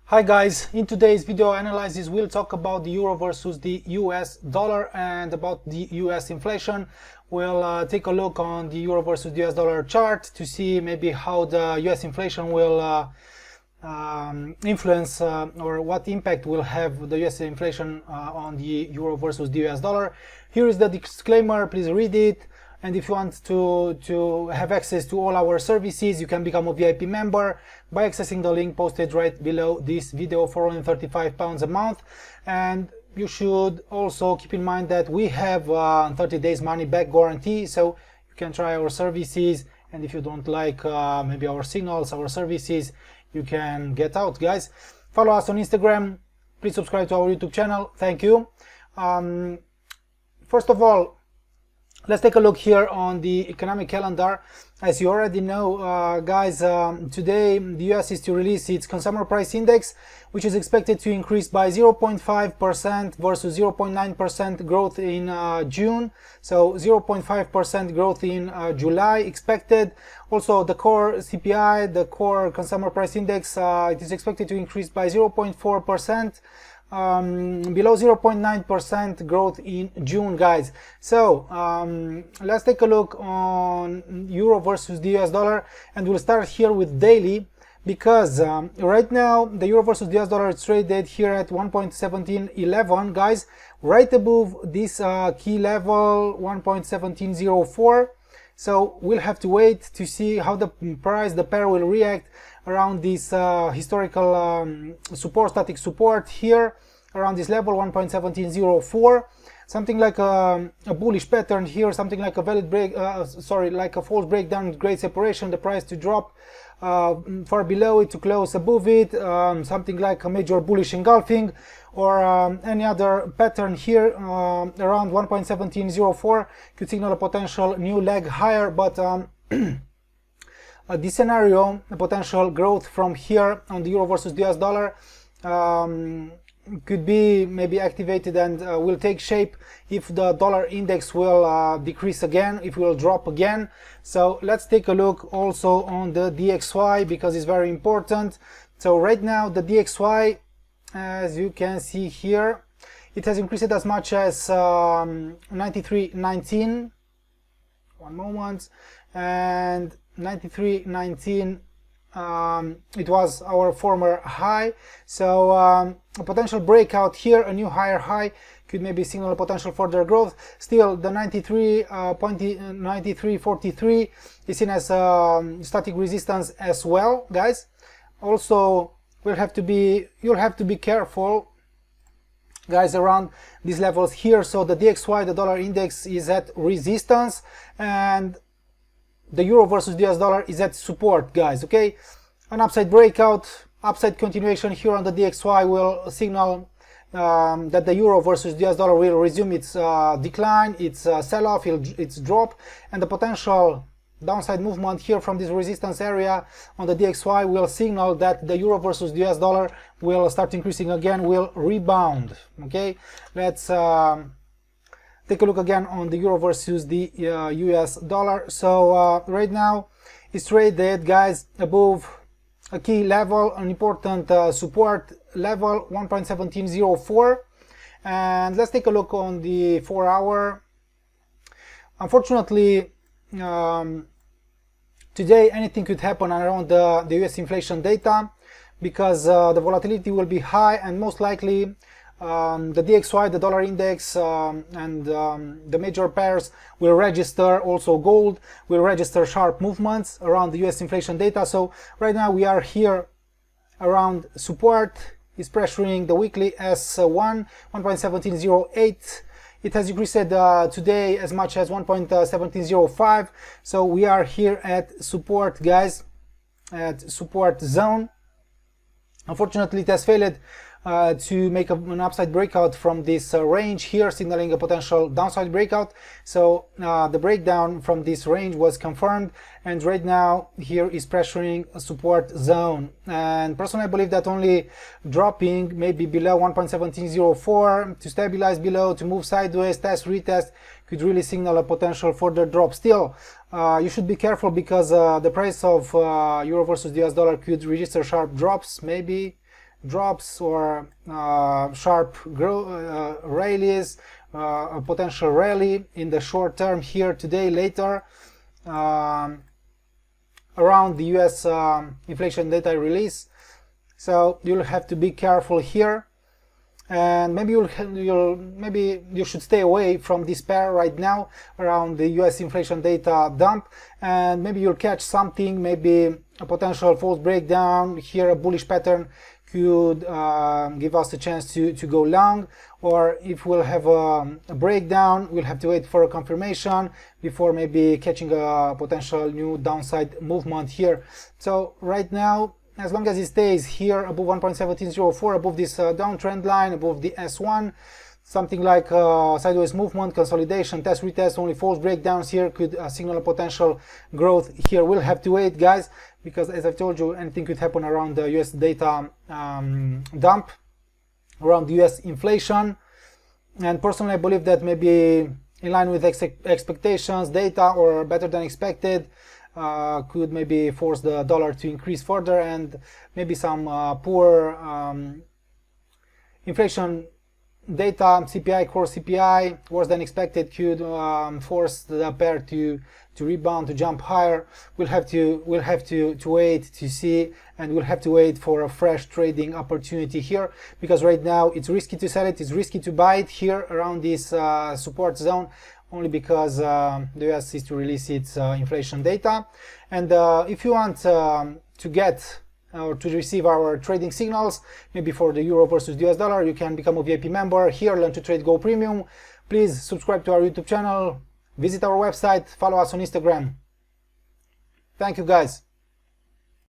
Hi guys, in today's video analysis we'll talk about the euro versus the US dollar and about the US inflation. We'll take a look on the euro versus the US dollar chart to see maybe how the US inflation will influence or what impact will have the US inflation on the euro versus the US dollar. Here is the disclaimer, please read it. And if you want to have access to all our services, you can become a VIP member by accessing the link posted right below this video for only £35 a month. And you should also keep in mind that we have 30 days money back guarantee, so you can try our services, and if you don't like maybe our signals, our services, you can get out, guys. Follow us on Instagram, please subscribe to our YouTube channel, thank you. First of all, let's take a look here on the economic calendar. As you already know, guys, today the US is to release its consumer price index, which is expected to increase by 0.5% versus 0.9% growth in June. So 0.5% growth in July expected. Also the core CPI, the core consumer price index, it is expected to increase by 0.4%. Below 0.9% growth in June, guys. So let's take a look on euro versus the US dollar, and we'll start here with daily, because right now the euro versus the US dollar is traded here at 1.1711, guys, right above this key level 1.1704. So we'll have to wait to see how the price, the pair, will react around this historical support, static support here around this level 1.1704. Something like a bullish pattern here, something like a valid break, like a false breakdown, great separation, the price to drop far below it to close above it, something like a major bullish engulfing, or any other pattern here around 1.1704 could signal a potential new leg higher. But this scenario, the potential growth from here on the euro versus the US dollar could be maybe activated and will take shape if the dollar index will decrease again, if it will drop again. So let's take a look also on the DXY, because it's very important. So right now the DXY, as you can see here, it has increased as much as 93.19, one moment, and 93.19 it was our former high. So a potential breakout here, a new higher high, could maybe signal a potential further growth. Still the 93.43 is seen as static resistance as well, guys. Also you'll have to be careful, guys, around these levels here. So the DXY, the dollar index, is at resistance, and the euro versus the US dollar is at support, guys. Okay, an upside breakout, upside continuation here on the DXY will signal that the euro versus the US dollar will resume its decline, its sell-off, its drop, and the potential downside movement here from this resistance area on the DXY will signal that the euro versus the US dollar will start increasing again, will rebound. Okay, let's take a look again on the euro versus the US dollar. So right now it's traded, guys, above a key level, an important support level 1.1704. And let's take a look on the 4-hour. Unfortunately, today anything could happen around the US inflation data, because the volatility will be high, and most likely the DXY, the dollar index, and the major pairs will register, also gold will register sharp movements around the US inflation data. So right now we are here around support, is pressuring the weekly S1 1.1708. It has increased today as much as 1.1705. So we are here at support, guys, at support zone. Unfortunately, it has failed to make an upside breakout from this range here, signaling a potential downside breakout. So the breakdown from this range was confirmed, and right now here is pressuring a support zone. And personally, I believe that only dropping maybe below 1.1704 to stabilize below, to move sideways, test, retest, could really signal a potential further drop. Still, you should be careful, because the price of euro versus the US dollar could register sharp drops, maybe drops or sharp rallies, a potential rally in the short term here today, later, around the US inflation data release. So you'll have to be careful here, and maybe you should stay away from this pair right now around the US inflation data dump, and maybe you'll catch something, maybe a potential false breakdown here. A bullish pattern could give us a chance to go long, or if we'll have a breakdown, we'll have to wait for a confirmation before maybe catching a potential new downside movement here. So right now, as long as it stays here above 1.1704, above this downtrend line, above the S1, something like sideways movement, consolidation, test, retest, only false breakdowns here could signal a potential growth here. We'll have to wait, guys, because as I've told you, anything could happen around the US data dump, around the US inflation. And personally, I believe that maybe in line with expectations, data, or better than expected, could maybe force the dollar to increase further, and maybe some poor inflation data, CPI, core CPI, worse than expected, could force the pair to rebound, to jump higher. We'll have to wait to see, and we'll have to wait for a fresh trading opportunity here, because right now it's risky to sell it, it's risky to buy it here around this support zone, only because the US is to release its inflation data. And if you want to get or to receive our trading signals, maybe for the euro versus the US dollar, you can become a VIP member here, Learn to Trade Go Premium. Please subscribe to our YouTube channel, visit our website, follow us on Instagram. Thank you, guys.